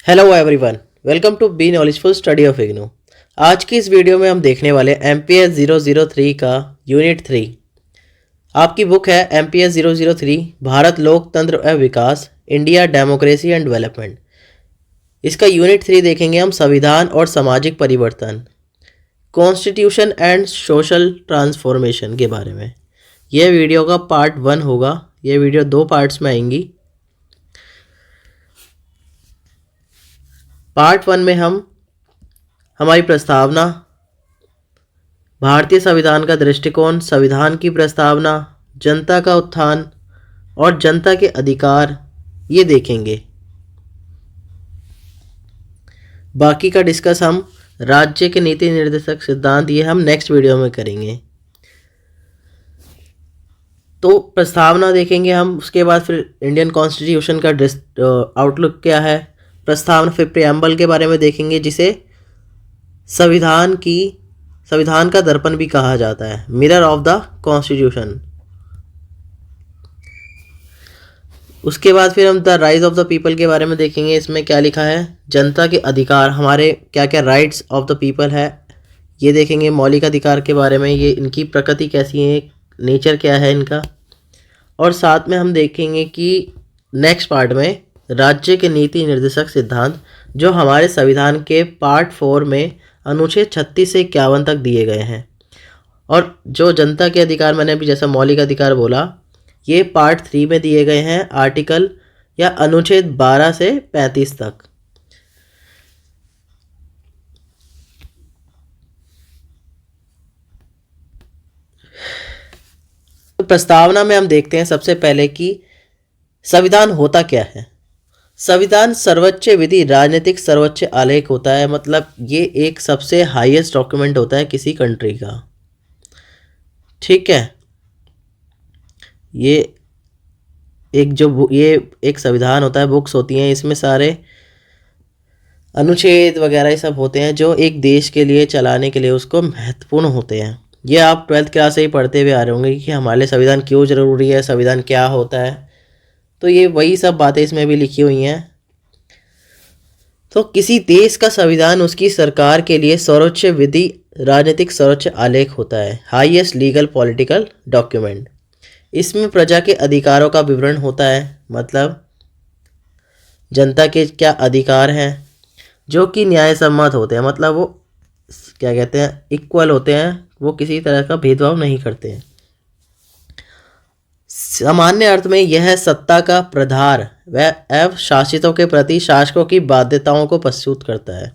Hello everyone, welcome to be knowledgeful study of IGNOU. आज की इस वीडियो में हम देखने वाले MPS 003 का यूनिट 3। आपकी बुक है MPS 003 भारत लोकतंत्र व विकास, इंडिया डेमोक्रेसी एंड डेवलपमेंट। इसका यूनिट 3 देखेंगे हम संविधान और सामाजिक परिवर्तन, कॉन्स्टिट्यूशन एंड सोशल ट्रांसफॉर्मेशन के बारे में। यह वीडियो का पार्ट 1 होगा। यह वीडियो 2 पार्ट्स में आएंगी। पार्ट 1 में हम हमारी प्रस्तावना, भारतीय संविधान का दृष्टिकोण, संविधान की प्रस्तावना, जनता का उत्थान और जनता के अधिकार ये देखेंगे। बाकी का डिस्कस हम राज्य के नीति निर्देशक सिद्धांत ये हम नेक्स्ट वीडियो में करेंगे। तो प्रस्तावना देखेंगे हम, उसके बाद फिर इंडियन कॉन्स्टिट्यूशन का आउटलुक क्या है, प्रस्तावना, फिर प्रियम्बल के बारे में देखेंगे जिसे संविधान का दर्पण भी कहा जाता है, मिरर ऑफ द कॉन्स्टिट्यूशन। उसके बाद फिर हम the rise of the people के बारे में देखेंगे। इसमें क्या लिखा है, जनता के अधिकार, हमारे क्या क्या राइट्स ऑफ द पीपल है ये देखेंगे। मौलिक अधिकार के बारे में, ये इनकी प्रकृति कैसी है, नेचर क्या है इनका। और साथ में हम देखेंगे कि नेक्स्ट पार्ट में राज्य के नीति निर्देशक सिद्धांत जो हमारे संविधान के पार्ट 4 में अनुच्छेद 36 से 51 तक दिए गए हैं। और जो जनता के अधिकार मैंने अभी जैसा मौलिक अधिकार बोला, ये पार्ट 3 में दिए गए हैं, आर्टिकल या अनुच्छेद 12 से 35 तक। तो प्रस्तावना में हम देखते हैं सबसे पहले कि संविधान होता क्या है। संविधान सर्वोच्च विधि, राजनीतिक सर्वोच्च आलेख होता है। मतलब ये एक सबसे हाईएस्ट डॉक्यूमेंट होता है किसी कंट्री का। ठीक है, ये एक संविधान होता है, बुक्स होती हैं, इसमें सारे अनुच्छेद वगैरह ये सब होते हैं जो एक देश के लिए चलाने के लिए उसको महत्वपूर्ण होते हैं। ये आप 12th क्लास से ही पढ़ते हुए आ रहे होंगे कि हमारे लिए संविधान क्यों ज़रूरी है, संविधान क्या होता है। तो ये वही सब बातें इसमें भी लिखी हुई हैं। तो किसी देश का संविधान उसकी सरकार के लिए सर्वोच्च विधि, राजनीतिक सर्वोच्च आलेख होता है, हाईएस्ट लीगल पॉलिटिकल डॉक्यूमेंट। इसमें प्रजा के अधिकारों का विवरण होता है। मतलब जनता के क्या अधिकार हैं जो कि न्यायसम्मत होते हैं। मतलब वो क्या कहते हैं, इक्वल होते हैं, वो किसी तरह का भेदभाव नहीं करते हैं। सामान्य अर्थ में यह सत्ता का प्रधार एवं शासितों के प्रति शासकों की बाध्यताओं को प्रस्तुत करता है।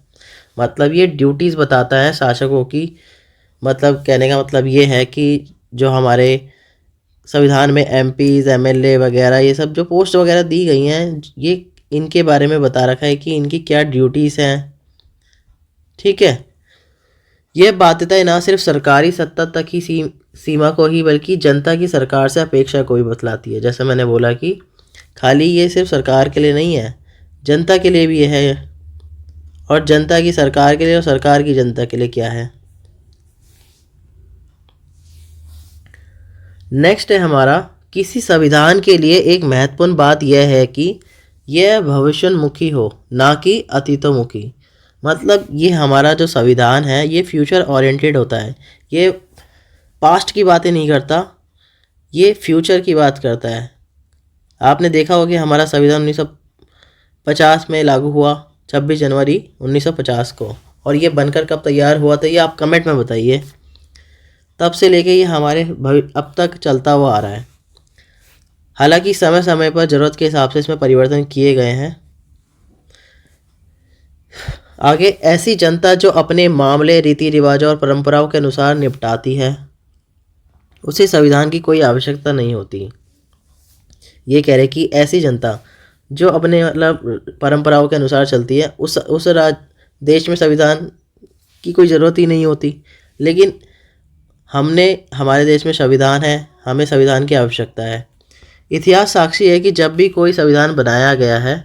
मतलब ये ड्यूटीज़ बताता है शासकों की। मतलब कहने का मतलब ये है कि जो हमारे संविधान में MPs, MLA वगैरह ये सब जो पोस्ट वगैरह दी गई हैं, ये इनके बारे में बता रखा है कि इनकी क्या ड्यूटीज़ हैं। ठीक है, यह बाध्यताएं ना सिर्फ सरकारी सत्ता तक ही सीमा को ही बल्कि जनता की सरकार से अपेक्षा को भी बतलाती है। जैसे मैंने बोला कि खाली ये सिर्फ सरकार के लिए नहीं है, जनता के लिए भी यह है, और जनता की सरकार के लिए और सरकार की जनता के लिए क्या है। नेक्स्ट है हमारा, किसी संविधान के लिए एक महत्वपूर्ण बात यह है कि यह भविष्योन्मुखी हो, ना कि अतीतोन्मुखी। मतलब ये हमारा जो संविधान है ये फ्यूचर ओरिएंटेड होता है। ये पास्ट की बातें नहीं करता, ये फ्यूचर की बात करता है। आपने देखा होगा कि हमारा संविधान 1950 में लागू हुआ, 26 जनवरी 1950 को। और ये बनकर कब तैयार हुआ था ये आप कमेंट में बताइए। तब से लेके ये हमारे अब तक चलता हुआ आ रहा है। हालांकि समय समय पर ज़रूरत के हिसाब से इसमें परिवर्तन किए गए हैं। आगे, ऐसी जनता जो अपने मामले रीति रिवाजों और परंपराओं के अनुसार निपटाती है, उसे संविधान की कोई आवश्यकता नहीं होती। ये कह रहे कि ऐसी जनता जो अपने मतलब परंपराओं के अनुसार चलती है, उस देश में संविधान की कोई ज़रूरत ही नहीं होती। लेकिन हमारे देश में संविधान है, हमें संविधान की आवश्यकता है। इतिहास साक्षी है कि जब भी कोई संविधान बनाया गया है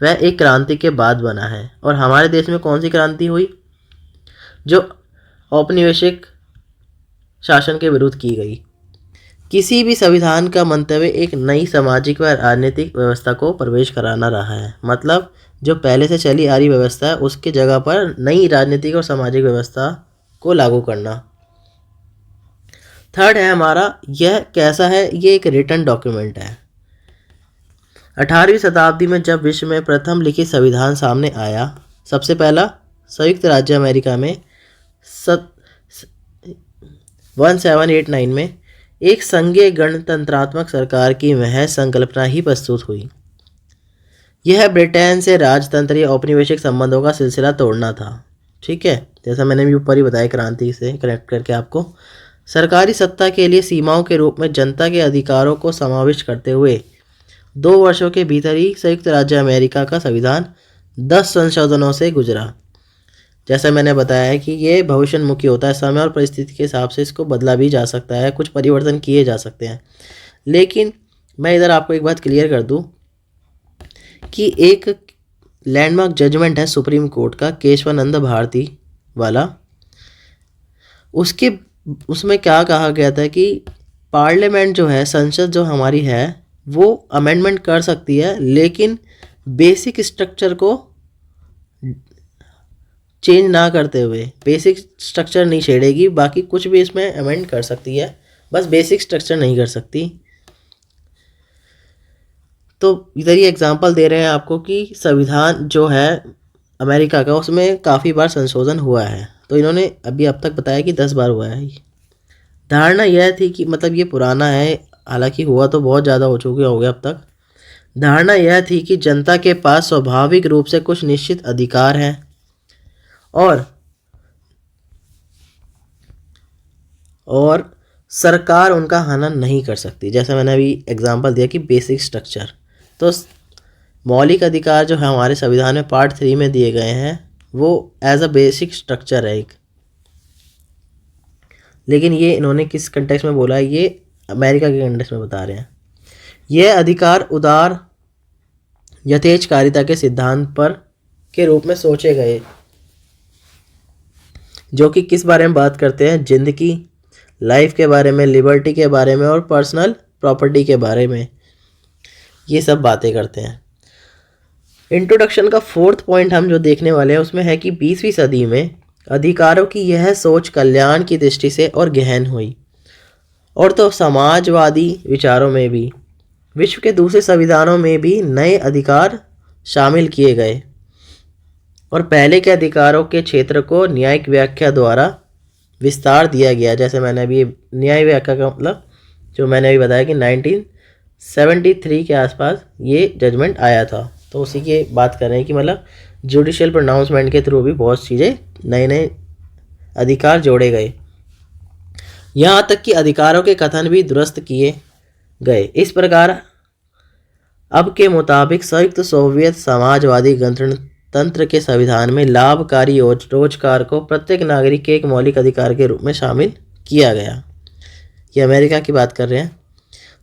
वह एक क्रांति के बाद बना है। और हमारे देश में कौन सी क्रांति हुई, जो औपनिवेशिक शासन के विरुद्ध की गई। किसी भी संविधान का मंतव्य एक नई सामाजिक व राजनीतिक व्यवस्था को प्रवेश कराना रहा है। मतलब जो पहले से चली आ रही व्यवस्था है उसकी जगह पर नई राजनीतिक और सामाजिक व्यवस्था को लागू करना। थर्ड है हमारा, यह कैसा है, ये एक रिटन डॉक्यूमेंट है। 18वीं शताब्दी में जब विश्व में प्रथम लिखित संविधान सामने आया, सबसे पहला संयुक्त राज्य अमेरिका में 1789 में एक संघीय गणतंत्रात्मक सरकार की महज संकल्पना ही प्रस्तुत हुई। यह ब्रिटेन से राजतंत्र या औपनिवेशिक संबंधों का सिलसिला तोड़ना था। ठीक है, जैसा मैंने भी ऊपर ही बताया, क्रांति से कनेक्ट करके आपको। सरकारी सत्ता के लिए सीमाओं के रूप में जनता के अधिकारों को समाविष्ट करते हुए 2 वर्षों के भीतर ही संयुक्त राज्य अमेरिका का संविधान 10 संशोधनों से गुजरा। जैसा मैंने बताया है कि ये भविष्योन्मुखी होता है, समय और परिस्थिति के हिसाब से इसको बदला भी जा सकता है, कुछ परिवर्तन किए जा सकते हैं। लेकिन मैं इधर आपको एक बात क्लियर कर दूं कि एक लैंडमार्क जजमेंट है सुप्रीम कोर्ट का, केशवानंद भारती वाला। उसमें क्या कहा गया था कि पार्लियामेंट जो है, संसद जो हमारी है, वो अमेंडमेंट कर सकती है, लेकिन बेसिक स्ट्रक्चर को चेंज ना करते हुए। बेसिक स्ट्रक्चर नहीं छेड़ेगी, बाकी कुछ भी इसमें अमेंड कर सकती है, बस बेसिक स्ट्रक्चर नहीं कर सकती। तो इधर ये एग्जांपल दे रहे हैं आपको कि संविधान जो है अमेरिका का, उसमें काफ़ी बार संशोधन हुआ है। तो इन्होंने अभी अब तक बताया कि 10 बार हुआ है। धारणा यह थी कि मतलब ये पुराना है, हालांकि हुआ तो बहुत ज़्यादा हो गया अब तक। धारणा यह थी कि जनता के पास स्वाभाविक रूप से कुछ निश्चित अधिकार हैं और सरकार उनका हनन नहीं कर सकती। जैसा मैंने अभी एग्जांपल दिया कि बेसिक स्ट्रक्चर, तो मौलिक अधिकार जो है हमारे संविधान में पार्ट 3 में दिए गए हैं, वो एज अ बेसिक स्ट्रक्चर है एक। लेकिन ये इन्होंने किस कंटेक्स्ट में बोला है, ये अमेरिका के कंटेक्स्ट में बता रहे हैं। यह अधिकार उदार यथेच्छकारिता के सिद्धांत पर के रूप में सोचे गए, जो कि किस बारे में बात करते हैं, जिंदगी, लाइफ के बारे में, लिबर्टी के बारे में और पर्सनल प्रॉपर्टी के बारे में, ये सब बातें करते हैं। इंट्रोडक्शन का 4th पॉइंट हम जो देखने वाले हैं उसमें है कि 20वीं सदी में अधिकारों की यह सोच कल्याण की दृष्टि से और गहन हुई, और तो समाजवादी विचारों में भी, विश्व के दूसरे संविधानों में भी नए अधिकार शामिल किए गए और पहले के अधिकारों के क्षेत्र को न्यायिक व्याख्या द्वारा विस्तार दिया गया। जैसे मैंने अभी न्याय व्याख्या का मतलब जो मैंने अभी बताया कि 1973 के आसपास ये जजमेंट आया था, तो उसी की बात कर रहे हैं कि मतलब जुडिशियल प्रोनाउंसमेंट के थ्रू भी बहुत चीज़ें नए अधिकार जोड़े गए, यहाँ तक कि अधिकारों के कथन भी दुरुस्त किए गए। इस प्रकार अब के मुताबिक संयुक्त सोवियत समाजवादी गणतंत्र के संविधान में लाभकारी रोजगार को प्रत्येक नागरिक के एक मौलिक अधिकार के रूप में शामिल किया गया। ये अमेरिका की बात कर रहे हैं।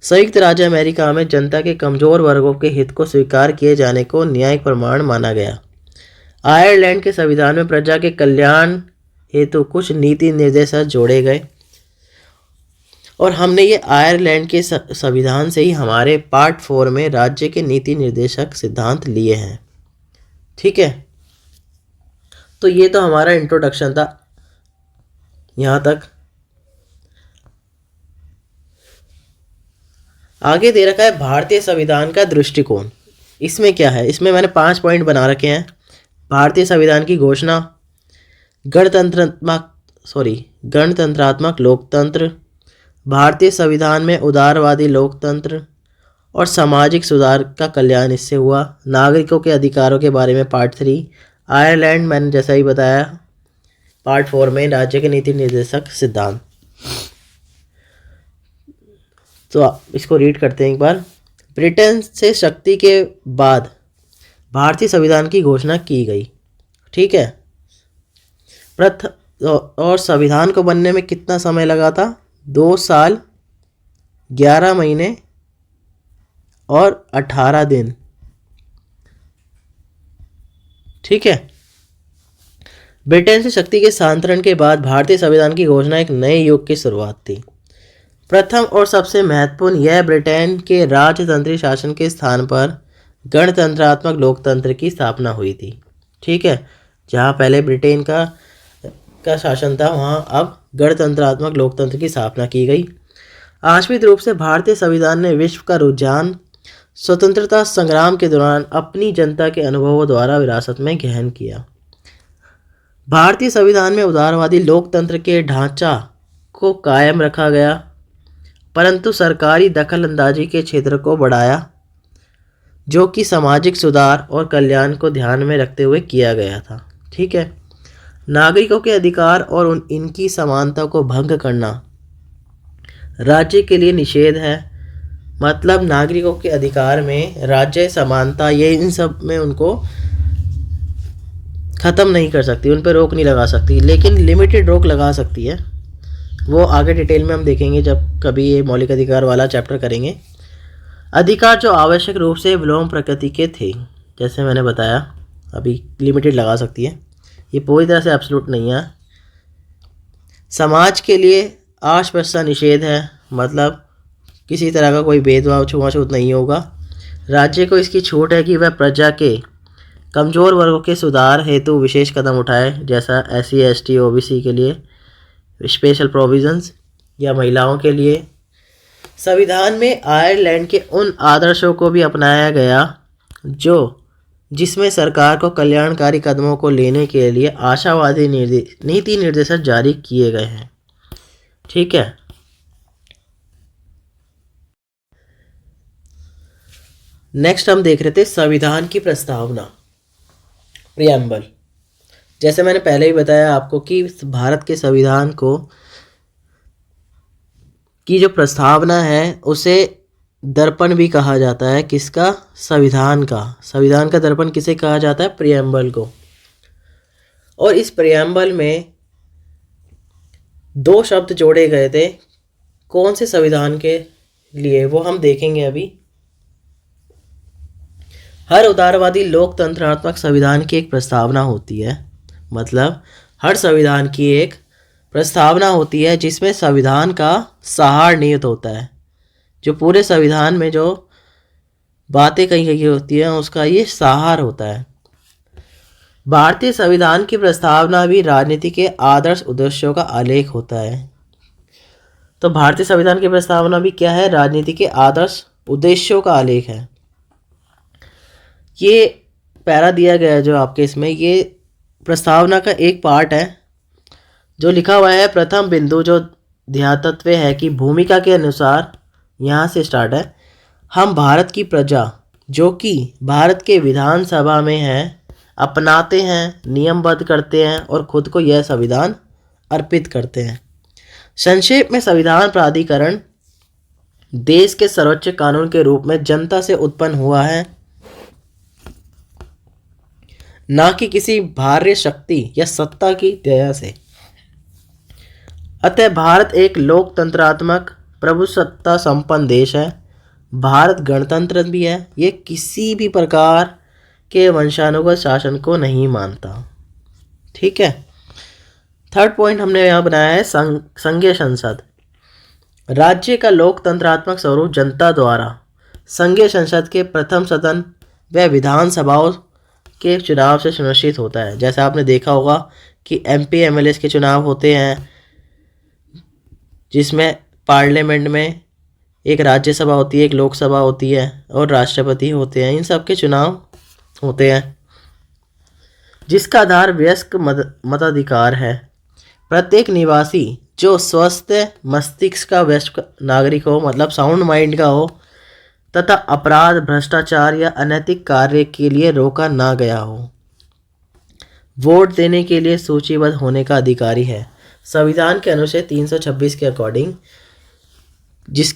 संयुक्त राज्य अमेरिका में जनता के कमजोर वर्गों के हित को स्वीकार किए जाने को न्यायिक प्रमाण माना गया। आयरलैंड के संविधान में प्रजा के कल्याण हेतु कुछ नीति निर्देश जोड़े गए, और हमने ये आयरलैंड के संविधान से ही हमारे पार्ट 4 में राज्य के नीति निर्देशक सिद्धांत लिए हैं। ठीक है, तो ये तो हमारा इंट्रोडक्शन था यहाँ तक। आगे दे रखा है भारतीय संविधान का दृष्टिकोण। इसमें क्या है, इसमें मैंने 5 पॉइंट बना रखे हैं। भारतीय संविधान की घोषणा, गणतंत्रात्मक लोकतंत्र, भारतीय संविधान में उदारवादी लोकतंत्र और सामाजिक सुधार का कल्याण इससे हुआ, नागरिकों के अधिकारों के बारे में पार्ट 3, आयरलैंड मैंने जैसा ही बताया पार्ट 4 में राज्य के नीति निर्देशक सिद्धांत। तो इसको रीड करते हैं एक बार। ब्रिटेन से शक्ति के बाद भारतीय संविधान की घोषणा की गई। ठीक है, और संविधान को बनने में कितना समय लगा था, 2 साल 11 महीने और 18 दिन। ठीक है, ब्रिटेन से शक्ति के स्थानांतरण के बाद भारतीय संविधान की घोषणा एक नए युग की शुरुआत थी। प्रथम और सबसे महत्वपूर्ण, यह ब्रिटेन के राजतंत्री शासन के स्थान पर गणतंत्रात्मक लोकतंत्र की स्थापना हुई थी। ठीक है, जहाँ पहले ब्रिटेन का शासन था, वहाँ अब गणतंत्रात्मक लोकतंत्र की स्थापना की गई। आश्वित रूप से भारतीय संविधान ने विश्व का रुझान स्वतंत्रता संग्राम के दौरान अपनी जनता के अनुभवों द्वारा विरासत में गहन किया। भारतीय संविधान में उदारवादी लोकतंत्र के ढांचा को कायम रखा गया, परंतु सरकारी दखलंदाजी के क्षेत्र को बढ़ाया, जो कि सामाजिक सुधार और कल्याण को ध्यान में रखते हुए किया गया था। ठीक है, नागरिकों के अधिकार और इनकी समानता को भंग करना राज्य के लिए निषेध है। मतलब नागरिकों के अधिकार में राज्य समानता, ये इन सब में उनको ख़त्म नहीं कर सकती, उन पर रोक नहीं लगा सकती, लेकिन लिमिटेड रोक लगा सकती है। वो आगे डिटेल में हम देखेंगे जब कभी ये मौलिक अधिकार वाला चैप्टर करेंगे। अधिकार जो आवश्यक रूप से विलोम प्रकृति के थे, जैसे मैंने बताया अभी लिमिटेड लगा सकती है, ये पूरी तरह से एब्सोल्यूट नहीं है। समाज के लिए अस्पृश्यता निषेध है, मतलब किसी तरह का कोई भेदभाव छूआछूत नहीं होगा। राज्य को इसकी छूट है कि वह प्रजा के कमज़ोर वर्गों के सुधार हेतु विशेष कदम उठाए, जैसा SC ST OBC के लिए स्पेशल प्रोविजंस या महिलाओं के लिए। संविधान में आयरलैंड के उन आदर्शों को भी अपनाया गया जिसमें सरकार को कल्याणकारी कदमों को लेने के लिए आशावादी नीति निर्देश जारी किए गए हैं। ठीक है, नेक्स्ट हम देख रहे थे संविधान की प्रस्तावना, प्रियम्बल। जैसे मैंने पहले ही बताया आपको कि भारत के संविधान की जो प्रस्तावना है उसे दर्पण भी कहा जाता है। किसका? संविधान का दर्पण किसे कहा जाता है? प्रियम्बल को। और इस प्रियम्बल में 2 शब्द जोड़े गए थे। कौन से संविधान के लिए, वो हम देखेंगे अभी। हर उदारवादी लोकतंत्रात्मक संविधान की एक प्रस्तावना होती है, मतलब हर संविधान की एक प्रस्तावना होती है जिसमें संविधान का सार निहित होता है। जो पूरे संविधान में जो बातें कही गई होती हैं उसका ये सार होता है। भारतीय संविधान की प्रस्तावना भी राजनीति के आदर्श उद्देश्यों का आलेख होता है। तो भारतीय संविधान की प्रस्तावना भी क्या है? राजनीति के आदर्श उद्देश्यों का आलेख है। ये पैरा दिया गया है जो आपके इसमें, ये प्रस्तावना का एक पार्ट है जो लिखा हुआ है। प्रथम बिंदु जो ध्यातत्व है कि भूमिका के अनुसार, यहाँ से स्टार्ट है, हम भारत की प्रजा जो कि भारत के विधानसभा में है अपनाते हैं, नियमबद्ध करते हैं और खुद को यह संविधान अर्पित करते हैं। संक्षेप में, संविधान प्राधिकरण देश के सर्वोच्च कानून के रूप में जनता से उत्पन्न हुआ है, ना कि किसी बाह्य शक्ति या सत्ता की दया से। अतः भारत एक लोकतंत्रात्मक प्रभुसत्ता संपन्न देश है। भारत गणतंत्र भी है, ये किसी भी प्रकार के वंशानुगत शासन को नहीं मानता। ठीक है, थर्ड पॉइंट हमने यहाँ बनाया है संघीय संसद। राज्य का लोकतंत्रात्मक स्वरूप जनता द्वारा संघीय संसद के प्रथम सदन व विधानसभाओं के चुनाव से सुनिश्चित होता है। जैसा आपने देखा होगा कि MP MLA के चुनाव होते हैं, जिसमें पार्लियामेंट में एक राज्यसभा होती है, एक लोकसभा होती है और राष्ट्रपति होते हैं। इन सब के चुनाव होते हैं जिसका आधार वयस्क मताधिकार है। प्रत्येक निवासी जो स्वस्थ मस्तिष्क का वयस्क नागरिक हो, मतलब साउंड माइंड का हो, तथा अपराध, भ्रष्टाचार या अनैतिक कार्य के लिए रोका ना गया हो, वोट देने के लिए सूचीबद्ध होने का अधिकारी है। संविधान के अनुच्छेद 326 के अकॉर्डिंग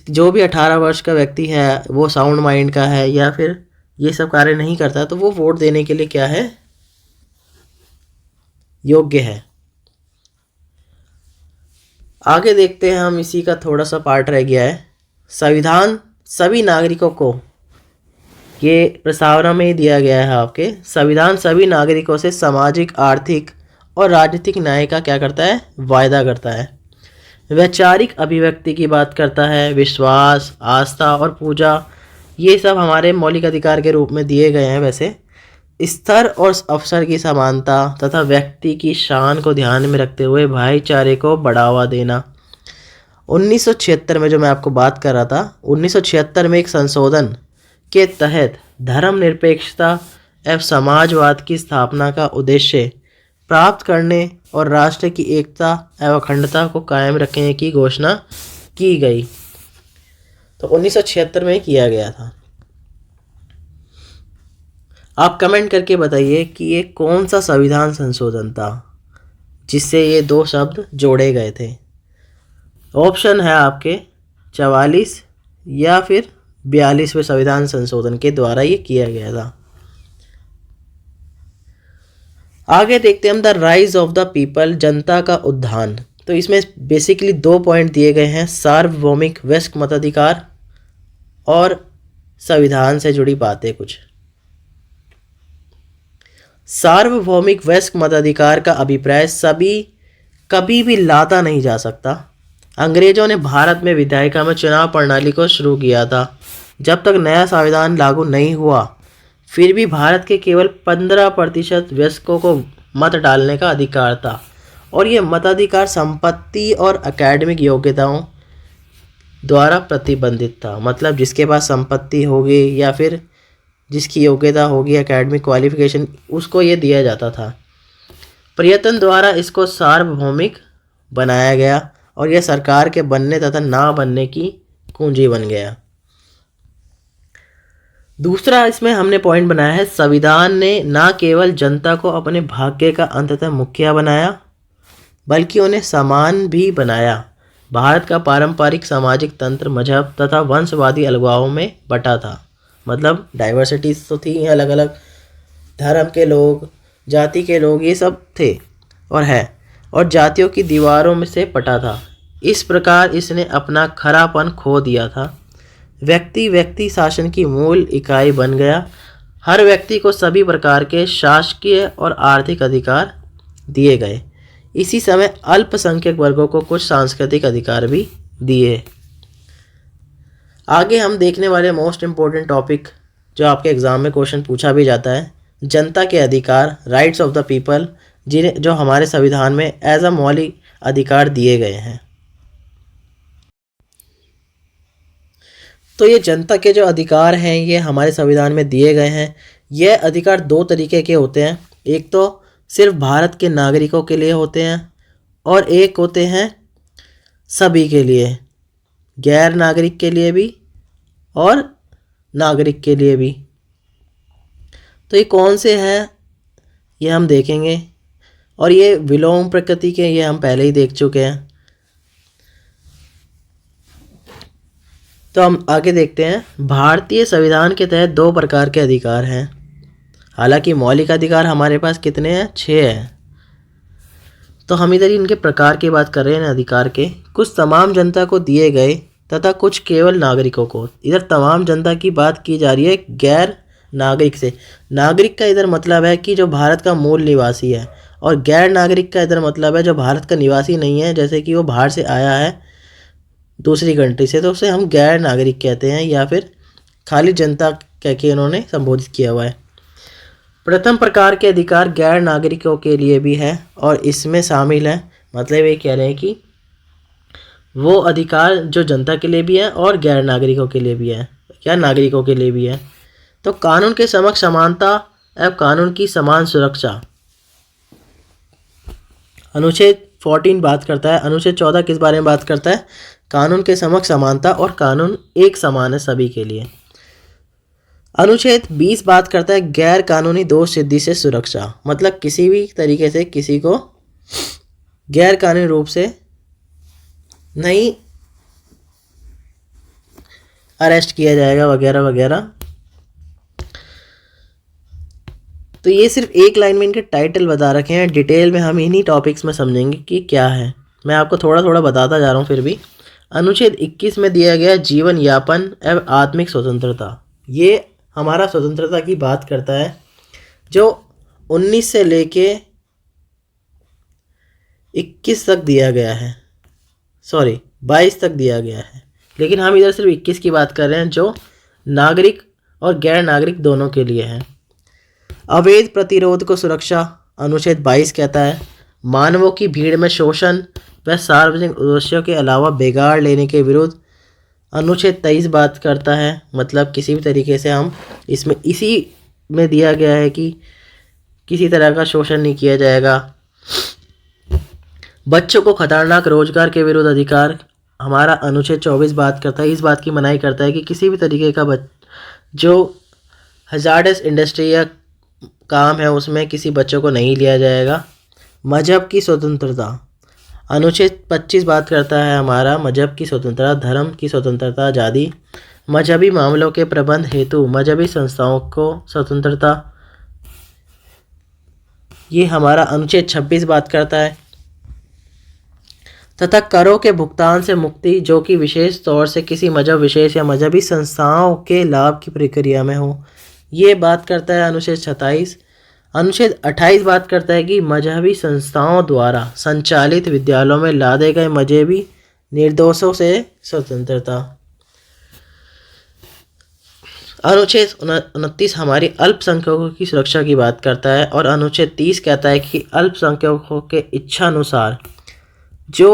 जो भी 18 वर्ष का व्यक्ति है, वो साउंड माइंड का है या फिर ये सब कार्य नहीं करता, तो वो वोट देने के लिए क्या है? योग्य है। आगे देखते हैं हम, इसी का थोड़ा सा पार्ट रह गया है। संविधान सभी नागरिकों को, ये प्रस्तावना में ही दिया गया है आपके, संविधान सभी नागरिकों से सामाजिक, आर्थिक और राजनीतिक न्याय का क्या करता है? वायदा करता है। वैचारिक अभिव्यक्ति की बात करता है, विश्वास, आस्था और पूजा ये सब हमारे मौलिक अधिकार के रूप में दिए गए हैं। वैसे स्तर और अवसर की समानता तथा व्यक्ति की शान को ध्यान में रखते हुए भाईचारे को बढ़ावा देना। 1976 में जो मैं आपको बात कर रहा था, 1976 में एक संशोधन के तहत धर्मनिरपेक्षता एवं समाजवाद की स्थापना का उद्देश्य प्राप्त करने और राष्ट्र की एकता एवं अखंडता को कायम रखने की घोषणा की गई। तो 1976 में किया गया था। आप कमेंट करके बताइए कि ये कौन सा संविधान संशोधन था जिससे ये दो शब्द जोड़े गए थे। ऑप्शन है आपके 44 या फिर 42वें संविधान संशोधन के द्वारा ये किया गया था। आगे देखते हैं हम the rise of the people, जनता का उत्थान। तो इसमें बेसिकली 2 पॉइंट दिए गए हैं, सार्वभौमिक वयस्क मताधिकार और संविधान से जुड़ी बातें कुछ। सार्वभौमिक वयस्क मताधिकार का अभिप्राय कभी भी लादा नहीं जा सकता। अंग्रेजों ने भारत में विधायिका में चुनाव प्रणाली को शुरू किया था। जब तक नया संविधान लागू नहीं हुआ, फिर भी भारत के केवल 15% वयस्कों को मत डालने का अधिकार था और ये मताधिकार संपत्ति और एकेडमिक योग्यताओं द्वारा प्रतिबंधित था। मतलब जिसके पास संपत्ति होगी या फिर जिसकी योग्यता होगी, एकेडमिक क्वालिफिकेशन, उसको ये दिया जाता था। प्रयत्न द्वारा इसको सार्वभौमिक बनाया गया और यह सरकार के बनने तथा ना बनने की कुंजी बन गया। दूसरा इसमें हमने पॉइंट बनाया है, संविधान ने ना केवल जनता को अपने भाग्य का अंततः मुखिया बनाया बल्कि उन्हें समान भी बनाया। भारत का पारंपरिक सामाजिक तंत्र मजहब तथा वंशवादी अलगावों में बटा था। मतलब डाइवर्सिटीज तो थी, अलग अलग धर्म के लोग, जाति के लोग, ये सब थे और है, और जातियों की दीवारों में से पटा था। इस प्रकार इसने अपना खरापन खो दिया था। व्यक्ति शासन की मूल इकाई बन गया। हर व्यक्ति को सभी प्रकार के शासकीय और आर्थिक अधिकार दिए गए। इसी समय अल्पसंख्यक वर्गों को कुछ सांस्कृतिक अधिकार भी दिए। आगे हम देखने वाले मोस्ट इम्पोर्टेंट टॉपिक जो आपके एग्ज़ाम में क्वेश्चन पूछा भी जाता है, जनता के अधिकार, राइट्स ऑफ द पीपल, जिन्हें जो हमारे संविधान में एज अ मौलिक अधिकार दिए गए हैं। तो ये जनता के जो अधिकार हैं ये हमारे संविधान में दिए गए हैं। ये अधिकार 2 तरीके के होते हैं। एक तो सिर्फ भारत के नागरिकों के लिए होते हैं और एक होते हैं सभी के लिए, गैर नागरिक के लिए भी और नागरिक के लिए भी। तो ये कौन से हैं ये हम देखेंगे, और ये विलोम प्रकृति के ये हम पहले ही देख चुके हैं। तो हम आगे देखते हैं। भारतीय संविधान के तहत 2 प्रकार के अधिकार हैं। हालांकि मौलिक अधिकार हमारे पास कितने हैं? 6 हैं। तो हम इधर इनके प्रकार की बात कर रहे हैं, अधिकार के। कुछ तमाम जनता को दिए गए तथा कुछ केवल नागरिकों को। इधर तमाम जनता की बात की जा रही है गैर नागरिक से। नागरिक का इधर मतलब है कि जो भारत का मूल निवासी है, और गैर नागरिक का इधर मतलब है जो भारत का निवासी नहीं है, जैसे कि वो बाहर से आया है दूसरी कंट्री से, तो उसे हम गैर नागरिक कहते हैं, या फिर खाली जनता कह के इन्होंने संबोधित किया हुआ है। प्रथम प्रकार के अधिकार गैर नागरिकों के लिए भी है और इसमें शामिल है, मतलब ये कह रहे हैं कि वो अधिकार जो जनता के लिए भी है और गैर नागरिकों के लिए भी है, या नागरिकों के लिए भी है। तो कानून के समक्ष समानता एवं कानून की समान सुरक्षा। अनुच्छेद 14 बात करता है। अनुच्छेद 14 किस बारे में बात करता है? कानून के समक्ष समानता और कानून एक समान है सभी के लिए। अनुच्छेद 20 बात करता है गैर कानूनी दोष सिद्धि से सुरक्षा। मतलब किसी भी तरीके से किसी को गैर कानूनी रूप से नहीं अरेस्ट किया जाएगा वगैरह वगैरह। तो ये सिर्फ एक लाइन में इनके टाइटल बता रखे हैं। डिटेल में हम इन्हीं टॉपिक्स में समझेंगे कि क्या है। मैं आपको थोड़ा थोड़ा बताता जा रहा हूँ फिर भी। अनुच्छेद 21 में दिया गया जीवन यापन एवं आत्मिक स्वतंत्रता। ये हमारा स्वतंत्रता की बात करता है, जो 19 से लेके 21 तक दिया गया है, 22 तक दिया गया है, लेकिन हम इधर सिर्फ 21 की बात कर रहे हैं, जो नागरिक और गैर नागरिक दोनों के लिए है। अवैध प्रतिरोध को सुरक्षा अनुच्छेद 22 कहता है। मानवों की भीड़ में शोषण व सार्वजनिक उद्देश्यों के अलावा बिगाड़ लेने के विरुद्ध अनुच्छेद 23 बात करता है। मतलब किसी भी तरीके से हम इसमें इसी में दिया गया है कि किसी तरह का शोषण नहीं किया जाएगा। बच्चों को खतरनाक रोजगार के विरुद्ध अधिकार हमारा अनुच्छेद 24 बात करता है। इस बात की मनाही करता है कि किसी भी तरीके का जो हजार्डस इंडस्ट्री या काम है उसमें किसी बच्चों को नहीं लिया जाएगा। मजहब की स्वतंत्रता अनुच्छेद 25 बात करता है हमारा मजहब की स्वतंत्रता, धर्म की स्वतंत्रता, आज़ादी, मजहबी मामलों के प्रबंध हेतु मजहबी संस्थाओं को स्वतंत्रता, ये हमारा अनुच्छेद 26 बात करता है। तथा करों के भुगतान से मुक्ति जो कि विशेष तौर से किसी मजहब विशेष या मजहबी संस्थाओं के लाभ की प्रक्रिया में हो, ये बात करता है अनुच्छेद 27। अनुच्छेद 28 बात करता है कि मजहबी संस्थाओं द्वारा संचालित विद्यालयों में लादे गए मजहबी निर्देशों से स्वतंत्रता। अनुच्छेद 29 हमारी अल्पसंख्यकों की सुरक्षा की बात करता है और अनुच्छेद 30 कहता है कि अल्पसंख्यकों के इच्छा अनुसार जो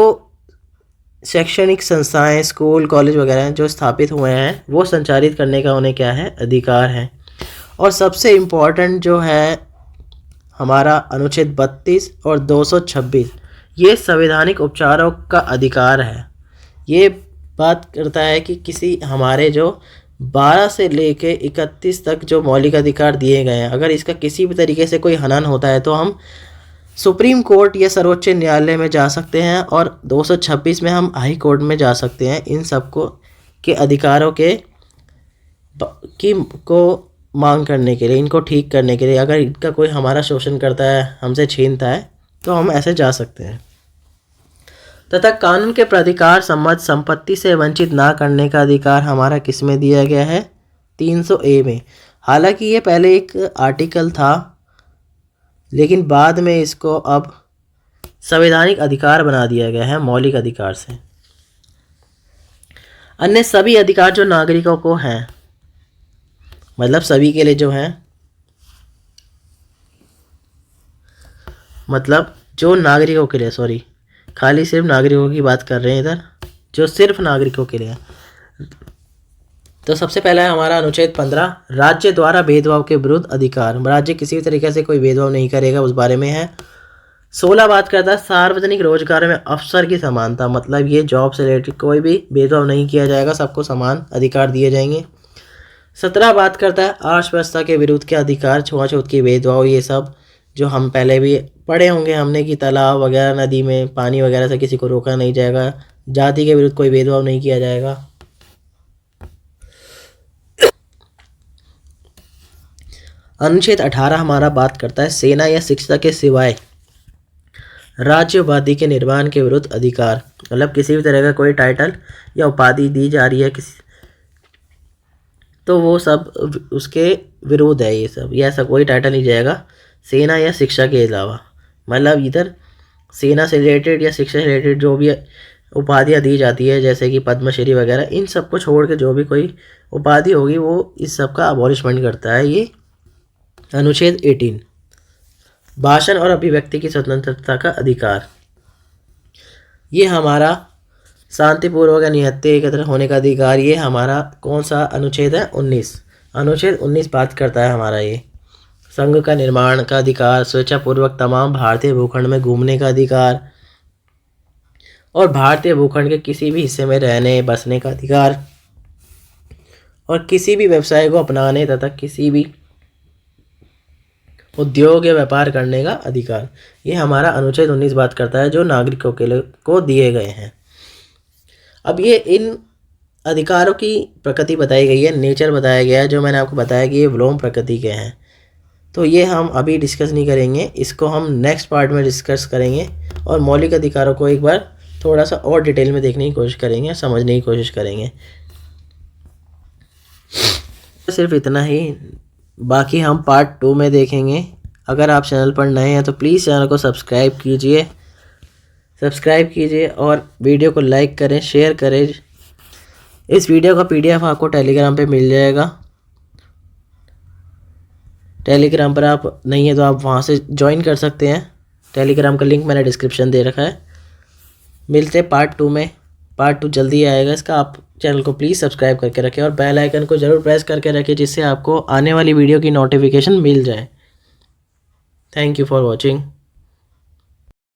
शैक्षणिक संस्थाएं, स्कूल, कॉलेज वगैरह जो स्थापित हुए हैं वो संचालित करने का उन्हें क्या है, अधिकार है। और सबसे इम्पोर्टेंट जो है हमारा अनुच्छेद 32 और 226, ये संवैधानिक उपचारों का अधिकार है। ये बात करता है कि किसी हमारे जो 12 से लेके 31 तक जो मौलिक अधिकार दिए गए हैं, अगर इसका किसी भी तरीके से कोई हनन होता है तो हम सुप्रीम कोर्ट या सर्वोच्च न्यायालय में जा सकते हैं और 226 में हम हाई कोर्ट में जा सकते हैं। इन सबको के अधिकारों को मांग करने के लिए, इनको ठीक करने के लिए, अगर इनका कोई हमारा शोषण करता है, हमसे छीनता है, तो हम ऐसे जा सकते हैं। तथा कानून के प्राधिकार सम्मत संपत्ति से वंचित ना करने का अधिकार हमारा किस में दिया गया है, 300A में। हालांकि ये पहले एक आर्टिकल था लेकिन बाद में इसको अब संवैधानिक अधिकार बना दिया गया है मौलिक अधिकार से। अन्य सभी अधिकार जो नागरिकों को हैं, मतलब सभी के लिए जो हैं, मतलब जो नागरिकों के लिए, सॉरी खाली सिर्फ नागरिकों की बात कर रहे हैं इधर, जो सिर्फ नागरिकों के लिए। तो सबसे पहला है हमारा अनुच्छेद 15, राज्य द्वारा भेदभाव के विरुद्ध अधिकार। राज्य किसी भी तरीके से कोई भेदभाव नहीं करेगा, उस बारे में है। 16 बात करता है सार्वजनिक रोजगार में अवसर की समानता, मतलब ये जॉब से रिलेटेड कोई भी भेदभाव नहीं किया जाएगा, सबको समान अधिकार दिए जाएंगे। 17 बात करता है अर्थव्यवस्था के विरुद्ध के अधिकार, छुआछूत की भेदभाव, ये सब जो हम पहले भी पढ़े होंगे हमने कि तालाब वगैरह, नदी में पानी वगैरह से किसी को रोका नहीं जाएगा, जाति के विरुद्ध कोई भेदभाव नहीं किया जाएगा। अनुच्छेद 18 हमारा बात करता है सेना या शिक्षा के सिवाय राज्य उपाधि के निर्माण के विरुद्ध अधिकार, मतलब किसी भी तरह का कोई टाइटल या उपाधि दी जा रही है किसी, तो वो सब उसके विरोध है। ये सब, ये ऐसा कोई टाइटल नहीं जाएगा सेना या शिक्षा के अलावा। मतलब इधर सेना से रिलेटेड या शिक्षा से रिलेटेड जो भी उपाधियाँ दी जाती है जैसे कि पद्मश्री वगैरह, इन सब को छोड़ के जो भी कोई उपाधि होगी वो इस सब का अबॉलिशमेंट करता है। ये अनुच्छेद 18 भाषण और अभिव्यक्ति की स्वतंत्रता का अधिकार, ये हमारा शांतिपूर्वक निहत्थे एकत्र होने का अधिकार, ये हमारा कौन सा अनुच्छेद है, 19। अनुच्छेद 19 बात करता है हमारा ये संघ का निर्माण का अधिकार, स्वेच्छापूर्वक तमाम भारतीय भूखंड में घूमने का अधिकार और भारतीय भूखंड के किसी भी हिस्से में रहने बसने का अधिकार और किसी भी व्यवसाय को अपनाने तथा किसी भी उद्योग या व्यापार करने का अधिकार, ये हमारा अनुच्छेद 19 बात करता है जो नागरिकों के लिए को दिए गए हैं। अब ये इन अधिकारों की प्रकृति बताई गई है, नेचर बताया गया है, जो मैंने आपको बताया कि ये विलोम प्रकृति के हैं, तो ये हम अभी डिस्कस नहीं करेंगे, इसको हम नेक्स्ट पार्ट में डिस्कस करेंगे और मौलिक अधिकारों को एक बार थोड़ा सा और डिटेल में देखने की कोशिश करेंगे, समझने की कोशिश करेंगे। सिर्फ इतना ही, बाकी हम पार्ट 2 में देखेंगे। अगर आप चैनल पर नए हैं तो प्लीज़ चैनल को सब्सक्राइब कीजिए और वीडियो को लाइक करें, शेयर करें इस वीडियो का PDF आपको टेलीग्राम पे मिल जाएगा। टेलीग्राम पर आप नहीं है तो आप वहाँ से ज्वाइन कर सकते हैं। टेलीग्राम का लिंक मैंने डिस्क्रिप्शन दे रखा है। मिलते हैं पार्ट 2 में। पार्ट 2 जल्दी आएगा इसका। आप चैनल को प्लीज़ सब्सक्राइब करके रखें और बेल आइकन को ज़रूर प्रेस करके रखें, जिससे आपको आने वाली वीडियो की नोटिफिकेशन मिल जाए। Thank you for watching.